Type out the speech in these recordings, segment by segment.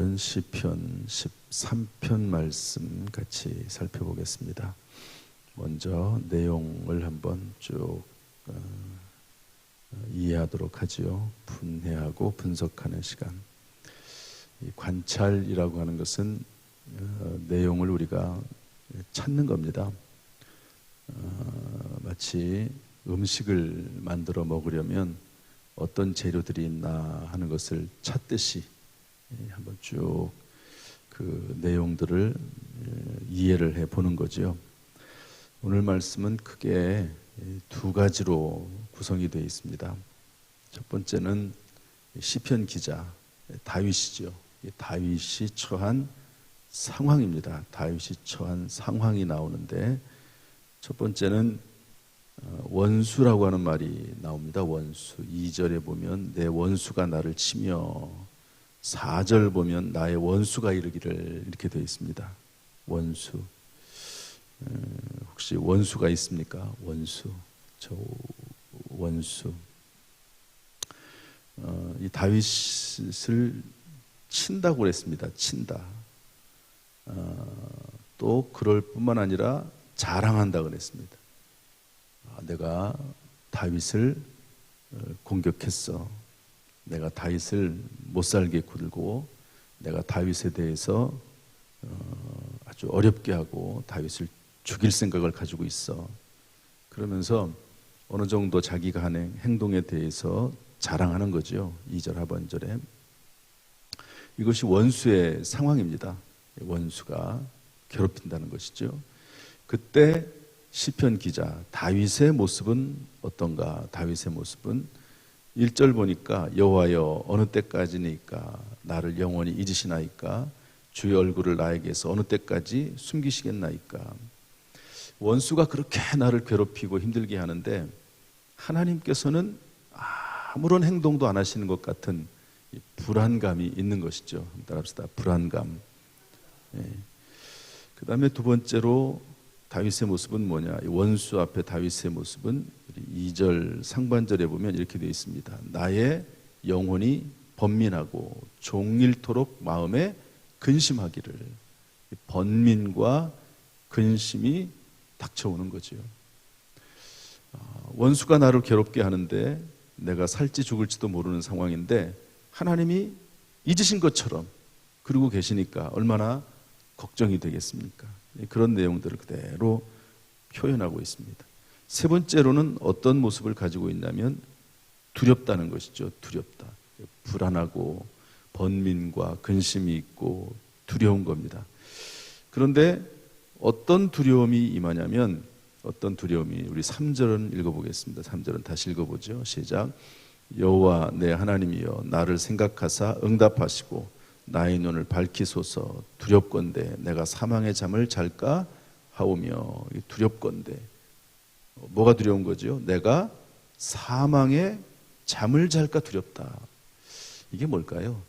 오늘은 시편 13편 말씀 같이 살펴보겠습니다. 먼저 내용을 한번 쭉 이해하도록 하지요. 분해하고 분석하는 시간. 이 관찰이라고 하는 것은 내용을 우리가 찾는 겁니다. 마치 음식을 만들어 먹으려면 어떤 재료들이 있나 하는 것을 찾듯이 한번 쭉 그 내용들을 이해를 해 보는 거죠. 오늘 말씀은 크게 두 가지로 구성이 되어 있습니다. 첫 번째는 시편 기자 다윗이죠. 다윗이 처한 상황입니다. 다윗이 처한 상황이 나오는데, 첫 번째는 원수라고 하는 말이 나옵니다. 원수. 2절에 보면 내 원수가 나를 치며, 4절 보면 나의 원수가 이르기를, 이렇게 되어 있습니다. 원수. 혹시 원수가 있습니까? 원수. 저 원수. 이 다윗을 친다고 그랬습니다. 친다. 또 그럴 뿐만 아니라 자랑한다 그랬습니다. 내가 다윗을 공격했어. 내가 다윗을 못살게 굴고, 내가 다윗에 대해서 아주 어렵게 하고 다윗을 죽일 생각을 가지고 있어. 그러면서 어느 정도 자기가 하는 행동에 대해서 자랑하는 거죠. 2절 하반절에. 이것이 원수의 상황입니다. 원수가 괴롭힌다는 것이죠. 그때 시편 기자 다윗의 모습은 어떤가? 다윗의 모습은 1절 보니까 여호와여 어느 때까지니까 나를 영원히 잊으시나이까? 주의 얼굴을 나에게서 어느 때까지 숨기시겠나이까? 원수가 그렇게 나를 괴롭히고 힘들게 하는데 하나님께서는 아무런 행동도 안 하시는 것 같은 불안감이 있는 것이죠. 따라합시다. 불안감. 그 다음에 두 번째로 다윗의 모습은 뭐냐? 원수 앞에 다윗의 모습은 2절 상반절에 보면 이렇게 되어 있습니다. 나의 영혼이 번민하고 종일토록 마음에 근심하기를. 번민과 근심이 닥쳐오는 거죠. 원수가 나를 괴롭게 하는데 내가 살지 죽을지도 모르는 상황인데 하나님이 잊으신 것처럼 그러고 계시니까 얼마나 걱정이 되겠습니까? 그런 내용들을 그대로 표현하고 있습니다. 세 번째로는 어떤 모습을 가지고 있냐면 두렵다는 것이죠. 두렵다. 불안하고 번민과 근심이 있고 두려운 겁니다. 그런데 어떤 두려움이 임하냐면, 어떤 두려움이, 우리 3절은 읽어보겠습니다. 3절은 다시 읽어보죠. 시작. 여호와 내 하나님이여 나를 생각하사 응답하시고 나의 눈을 밝히소서. 두렵건대 내가 사망의 잠을 잘까 하오며. 두렵건대 뭐가 두려운 거죠? 내가 사망의 잠을 잘까 두렵다. 이게 뭘까요?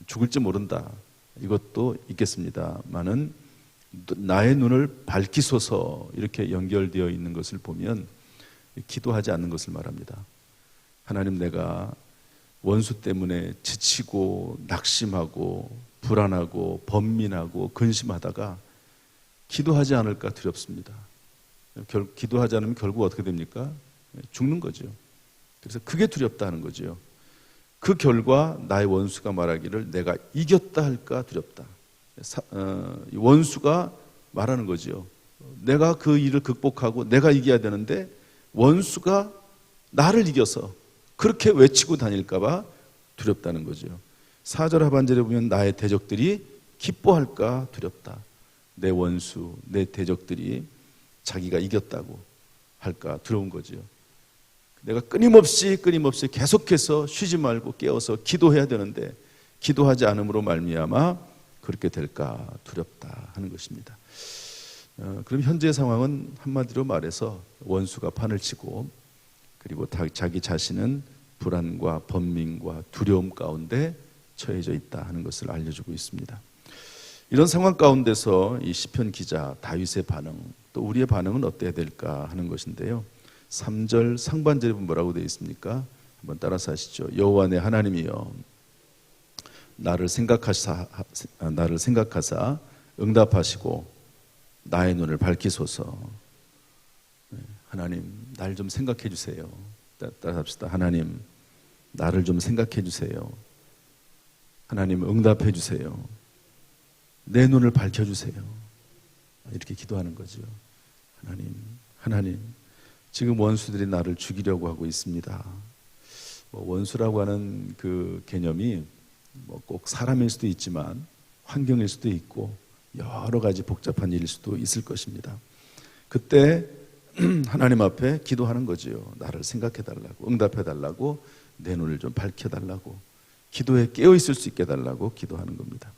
죽을지 모른다. 이것도 있겠습니다만은 나의 눈을 밝히소서 이렇게 연결되어 있는 것을 보면 기도하지 않는 것을 말합니다. 하나님, 내가 원수 때문에 지치고 낙심하고 불안하고 번민하고 근심하다가 기도하지 않을까 두렵습니다. 기도하지 않으면 결국 어떻게 됩니까? 죽는 거죠. 그래서 그게 두렵다 하는 거죠. 그 결과 나의 원수가 말하기를 내가 이겼다 할까 두렵다. 원수가 말하는 거죠. 내가 그 일을 극복하고 내가 이겨야 되는데 원수가 나를 이겨서 그렇게 외치고 다닐까 봐 두렵다는 거죠. 4절 하반절에 보면 나의 대적들이 기뻐할까 두렵다. 내 원수, 내 대적들이 자기가 이겼다고 할까 두려운 거죠. 내가 끊임없이 계속해서 쉬지 말고 깨어서 기도해야 되는데 기도하지 않음으로 말미암아 그렇게 될까 두렵다 하는 것입니다. 그럼 현재의 상황은 한마디로 말해서 원수가 판을 치고, 그리고 자기 자신은 불안과 번민과 두려움 가운데 처해져 있다 하는 것을 알려주고 있습니다. 이런 상황 가운데서 이 시편 기자 다윗의 반응, 또 우리의 반응은 어때야 될까 하는 것인데요. 3절 상반절에 뭐라고 되어 있습니까? 한번 따라서 하시죠. 여호와 내 하나님이여 나를 생각하사 응답하시고 나의 눈을 밝히소서. 하나님, 날 좀 생각해 주세요. 따라합시다. 하나님, 나를 좀 생각해 주세요. 하나님, 응답해 주세요. 내 눈을 밝혀 주세요. 이렇게 기도하는 거죠. 하나님, 지금 원수들이 나를 죽이려고 하고 있습니다. 원수라고 하는 그 개념이 꼭 사람일 수도 있지만 환경일 수도 있고 여러 가지 복잡한 일일 수도 있을 것입니다. 그때 하나님 앞에 기도하는 거지요. 나를 생각해 달라고, 응답해 달라고, 내 눈을 좀 밝혀 달라고, 기도에 깨어 있을 수 있게 달라고 기도하는 겁니다.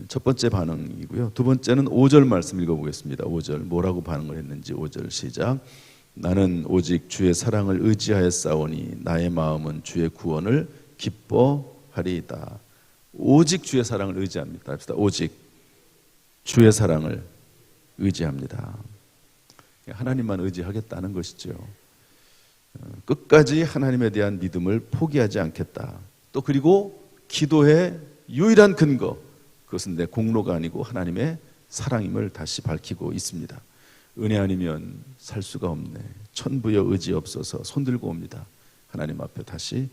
첫 번째 반응이고요. 두 번째는 5절 말씀 읽어보겠습니다. 5절 뭐라고 반응을 했는지 5절 시작. 나는 오직 주의 사랑을 의지하였사오니 나의 마음은 주의 구원을 기뻐하리이다. 오직 주의 사랑을 의지합니다. 오직 주의 사랑을 의지합니다. 하나님만 의지하겠다는 것이죠. 끝까지 하나님에 대한 믿음을 포기하지 않겠다. 또 그리고 기도의 유일한 근거, 그것은 내 공로가 아니고 하나님의 사랑임을 다시 밝히고 있습니다. 은혜 아니면 살 수가 없네. 천부여 의지 없어서 손들고 옵니다. 하나님 앞에 다시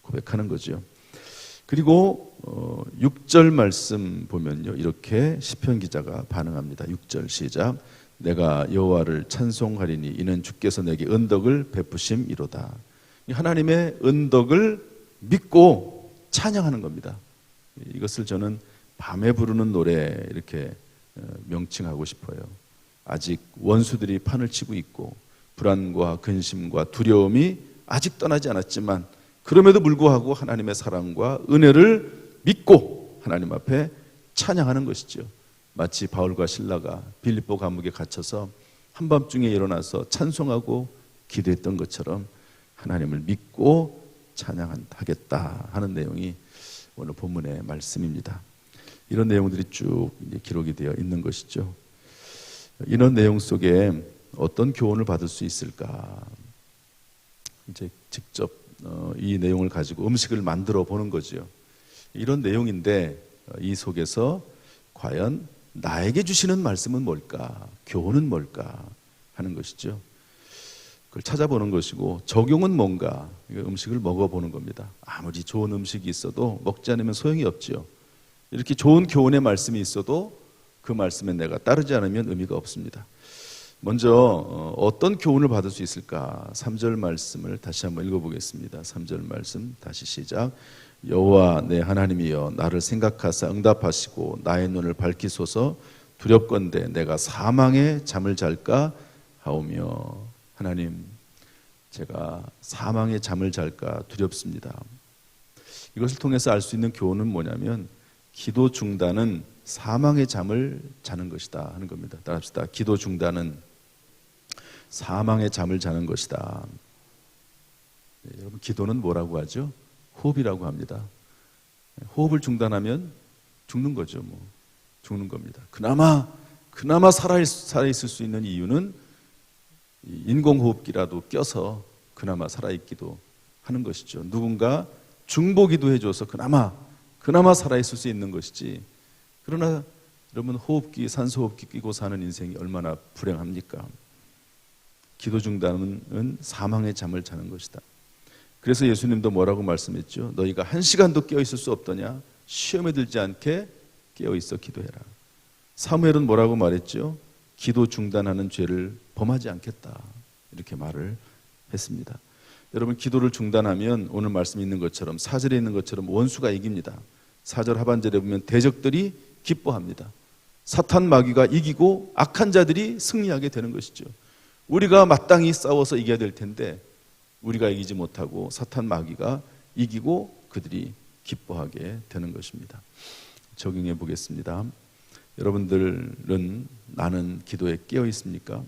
고백하는 거죠. 그리고 6절 말씀 보면요, 이렇게 시편 기자가 반응합니다. 6절 시작. 내가 여호와를 찬송하리니 이는 주께서 내게 은덕을 베푸심이로다. 하나님의 은덕을 믿고 찬양하는 겁니다. 이것을 저는 밤에 부르는 노래 이렇게 명칭하고 싶어요. 아직 원수들이 판을 치고 있고 불안과 근심과 두려움이 아직 떠나지 않았지만 그럼에도 불구하고 하나님의 사랑과 은혜를 믿고 하나님 앞에 찬양하는 것이죠. 마치 바울과 실라가 빌립보 감옥에 갇혀서 한밤중에 일어나서 찬송하고 기도했던 것처럼 하나님을 믿고 찬양하겠다 하는 내용이 오늘 본문의 말씀입니다. 이런 내용들이 쭉 기록이 되어 있는 것이죠. 이런 내용 속에 어떤 교훈을 받을 수 있을까? 이제 직접 이 내용을 가지고 음식을 만들어 보는 거죠. 이런 내용인데 이 속에서 과연 나에게 주시는 말씀은 뭘까? 교훈은 뭘까? 하는 것이죠. 그걸 찾아보는 것이고 적용은 뭔가? 음식을 먹어보는 겁니다. 아무리 좋은 음식이 있어도 먹지 않으면 소용이 없죠. 이렇게 좋은 교훈의 말씀이 있어도 그 말씀에 내가 따르지 않으면 의미가 없습니다. 먼저 어떤 교훈을 받을 수 있을까? 3절 말씀을 다시 한번 읽어보겠습니다. 3절 말씀 다시 시작. 여호와 내 하나님이여 나를 생각하사 응답하시고 나의 눈을 밝히소서. 두렵건대 내가 사망의 잠을 잘까 하오며. 하나님, 제가 사망의 잠을 잘까 두렵습니다. 이것을 통해서 알 수 있는 교훈은 뭐냐면 기도 중단은 사망의 잠을 자는 것이다 하는 겁니다. 따라합시다. 기도 중단은 사망의 잠을 자는 것이다. 네, 여러분, 기도는 뭐라고 하죠? 호흡이라고 합니다. 호흡을 중단하면 죽는 거죠. 죽는 겁니다. 그나마 살아있을 수 있는 이유는 인공호흡기라도 껴서 그나마 살아있기도 하는 것이죠. 누군가 중보기도 해줘서 그나마 살아있을 수 있는 것이지. 그러나 여러분, 호흡기, 산소호흡기 끼고 사는 인생이 얼마나 불행합니까? 기도 중단은 사망의 잠을 자는 것이다. 그래서 예수님도 뭐라고 말씀했죠? 너희가 1시간도 깨어있을 수 없더냐? 시험에 들지 않게 깨어있어 기도해라. 사무엘은 뭐라고 말했죠? 기도 중단하는 죄를 범하지 않겠다. 이렇게 말을 했습니다. 여러분, 기도를 중단하면 오늘 말씀에 있는 것처럼 4절에 있는 것처럼 원수가 이깁니다. 4절 하반절에 보면 대적들이 기뻐합니다. 사탄 마귀가 이기고 악한 자들이 승리하게 되는 것이죠. 우리가 마땅히 싸워서 이겨야 될 텐데 우리가 이기지 못하고 사탄 마귀가 이기고 그들이 기뻐하게 되는 것입니다. 적용해 보겠습니다. 여러분들은 나는 기도에 깨어 있습니까?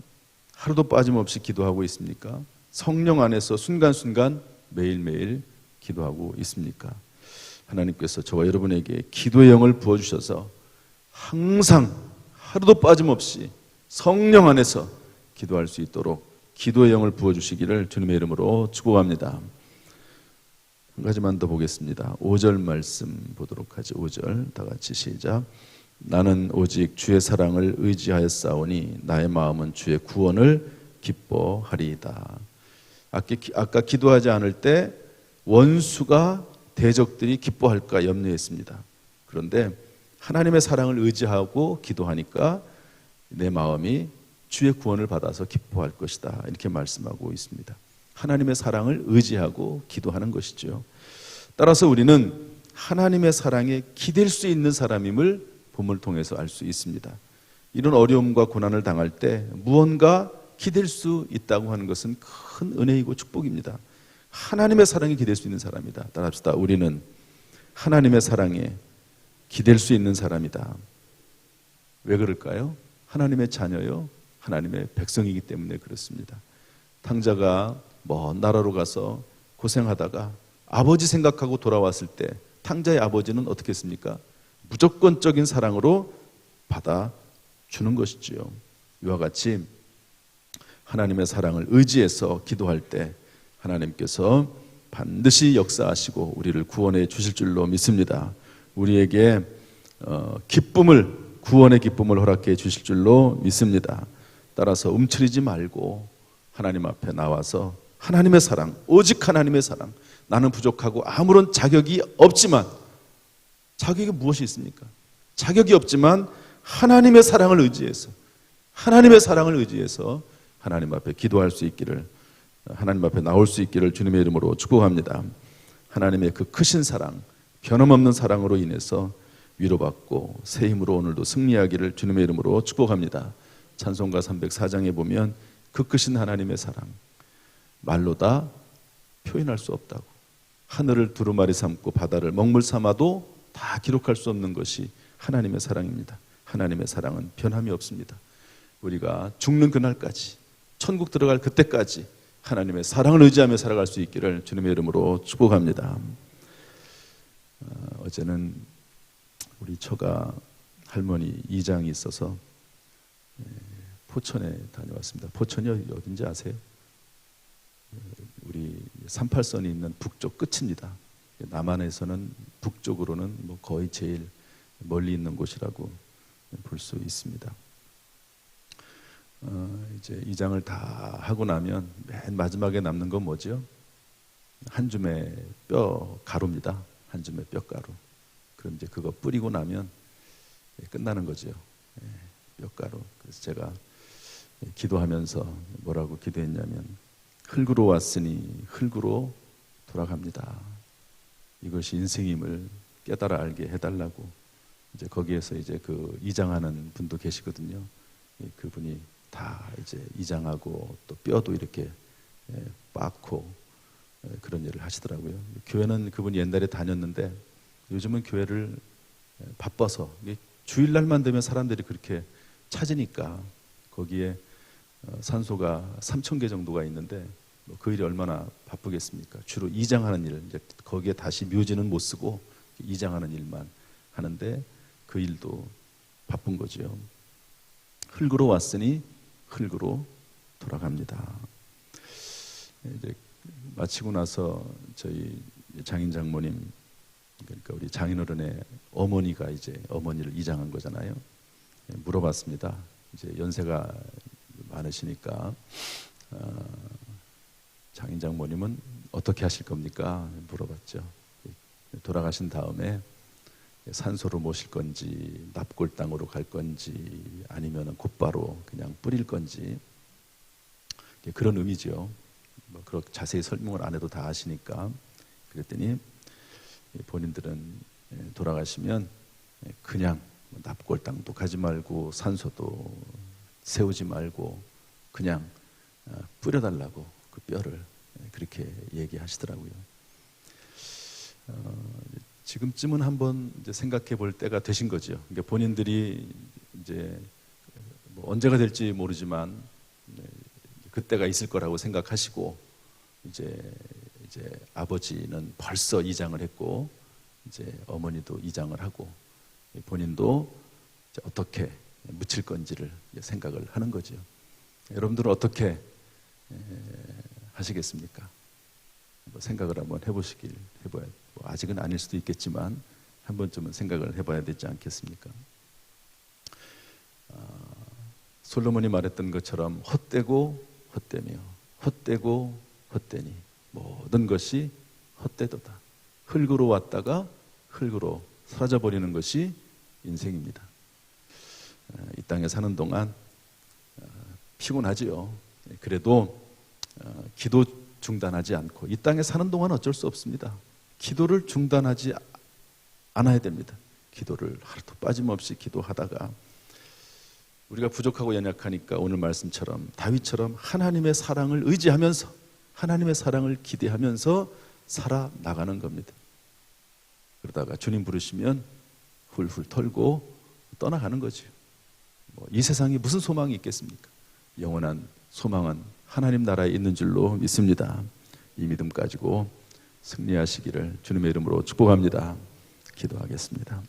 하루도 빠짐없이 기도하고 있습니까? 성령 안에서 순간순간 매일매일 기도하고 있습니까? 하나님께서 저와 여러분에게 기도의 영을 부어주셔서 항상 하루도 빠짐없이 성령 안에서 기도할 수 있도록 기도의 영을 부어주시기를 주님의 이름으로 축복합니다. 한 가지만 더 보겠습니다. 5절 말씀 보도록 하죠. 5절 다 같이 시작. 나는 오직 주의 사랑을 의지하였사오니 나의 마음은 주의 구원을 기뻐하리이다. 아까 기도하지 않을 때 원수가 대적들이 기뻐할까 염려했습니다. 그런데 하나님의 사랑을 의지하고 기도하니까 내 마음이 주의 구원을 받아서 기뻐할 것이다. 이렇게 말씀하고 있습니다. 하나님의 사랑을 의지하고 기도하는 것이죠. 따라서 우리는 하나님의 사랑에 기댈 수 있는 사람임을 본문을 통해서 알 수 있습니다. 이런 어려움과 고난을 당할 때 무언가 기댈 수 있다고 하는 것은 큰 은혜이고 축복입니다. 하나님의 사랑에 기댈 수 있는 사람이다. 따라합시다. 우리는 하나님의 사랑에 기댈 수 있는 사람이다. 왜 그럴까요? 하나님의 자녀요, 하나님의 백성이기 때문에 그렇습니다. 탕자가 먼 나라로 가서 고생하다가 아버지 생각하고 돌아왔을 때 탕자의 아버지는 어떻게 했습니까? 무조건적인 사랑으로 받아주는 것이지요. 이와 같이 하나님의 사랑을 의지해서 기도할 때 하나님께서 반드시 역사하시고 우리를 구원해 주실 줄로 믿습니다. 우리에게 구원의 기쁨을 허락해 주실 줄로 믿습니다. 따라서 움츠리지 말고 하나님 앞에 나와서 하나님의 사랑, 오직 하나님의 사랑, 나는 부족하고 아무런 자격이 없지만, 자격이 무엇이 있습니까? 자격이 없지만 하나님의 사랑을 의지해서 하나님 앞에 기도할 수 있기를, 하나님 앞에 나올 수 있기를 주님의 이름으로 축복합니다. 하나님의 그 크신 사랑, 변함없는 사랑으로 인해서 위로받고 새 힘으로 오늘도 승리하기를 주님의 이름으로 축복합니다. 찬송가 304장에 보면 그 크신 하나님의 사랑, 말로 다 표현할 수 없다고, 하늘을 두루마리 삼고 바다를 먹물 삼아도 다 기록할 수 없는 것이 하나님의 사랑입니다. 하나님의 사랑은 변함이 없습니다. 우리가 죽는 그날까지, 천국 들어갈 그때까지 하나님의 사랑을 의지하며 살아갈 수 있기를 주님의 이름으로 축복합니다. 어제는 우리 처가 할머니 이장이 있어서 포천에 다녀왔습니다. 포천이 어딘지 아세요? 우리 38선이 있는 북쪽 끝입니다. 남한에서는 북쪽으로는 뭐 거의 제일 멀리 있는 곳이라고 볼 수 있습니다. 이제 이장을 다 하고 나면 맨 마지막에 남는 건 뭐죠? 한 줌의 뼈 가루입니다. 한 줌의 뼈 가루. 그럼 이제 그거 뿌리고 나면 끝나는 거죠. 뼈 가루. 그래서 제가 기도하면서 뭐라고 기도했냐면, 흙으로 왔으니 흙으로 돌아갑니다. 이것이 인생임을 깨달아 알게 해달라고. 이제 거기에서 이제 그 이장하는 분도 계시거든요. 그분이 다 이제 이장하고 또 뼈도 이렇게 빻고 그런 일을 하시더라고요. 교회는 그분이 옛날에 다녔는데 요즘은 교회를 바빠서 주일날만 되면 사람들이 그렇게 찾으니까 거기에 산소가 3,000개 정도가 있는데 그 일이 얼마나 바쁘겠습니까? 주로 이장하는 일, 이제 거기에 다시 묘지는 못 쓰고 이장하는 일만 하는데 그 일도 바쁜 거죠. 흙으로 왔으니 흙으로 돌아갑니다. 이제 마치고 나서 저희 장인 장모님, 그러니까 우리 장인어른의 어머니가 이제 어머니를 이장한 거잖아요. 물어봤습니다. 이제 연세가 많으시니까 장인 장모님은 어떻게 하실 겁니까? 물어봤죠. 돌아가신 다음에 산소로 모실 건지 납골당으로 갈 건지 아니면 곧바로 그냥 뿌릴 건지, 그런 의미죠. 뭐 그렇게 자세히 설명을 안 해도 다 아시니까. 그랬더니 본인들은 돌아가시면 그냥 납골당도 가지 말고 산소도 세우지 말고 그냥 뿌려달라고 그 뼈를 그렇게 얘기하시더라고요. 지금쯤은 한번 이제 생각해 볼 때가 되신 거죠. 그러니까 본인들이 이제 뭐 언제가 될지 모르지만 그때가 있을 거라고 생각하시고, 이제 아버지는 벌써 이장을 했고 이제 어머니도 이장을 하고 본인도 이제 어떻게 묻힐 건지를 생각을 하는 거죠. 여러분들은 어떻게 하시겠습니까? 생각을 한번 해봐야 아직은 아닐 수도 있겠지만 한 번쯤은 생각을 해봐야 되지 않겠습니까? 솔로몬이 말했던 것처럼 헛되고 헛되며 헛되고 헛되니 모든 것이 헛되도다. 흙으로 왔다가 흙으로 사라져버리는 것이 인생입니다. 이 땅에 사는 동안 피곤하지요. 그래도 기도 중단하지 않고 이 땅에 사는 동안 어쩔 수 없습니다. 기도를 중단하지 않아야 됩니다. 기도를 하루도 빠짐없이 기도하다가 우리가 부족하고 연약하니까 오늘 말씀처럼 다윗처럼 하나님의 사랑을 의지하면서 하나님의 사랑을 기대하면서 살아나가는 겁니다. 그러다가 주님 부르시면 훌훌 털고 떠나가는 거죠. 이 세상에 무슨 소망이 있겠습니까? 영원한 소망은 하나님 나라에 있는 줄로 믿습니다. 이 믿음 가지고 승리하시기를 주님의 이름으로 축복합니다. 기도하겠습니다.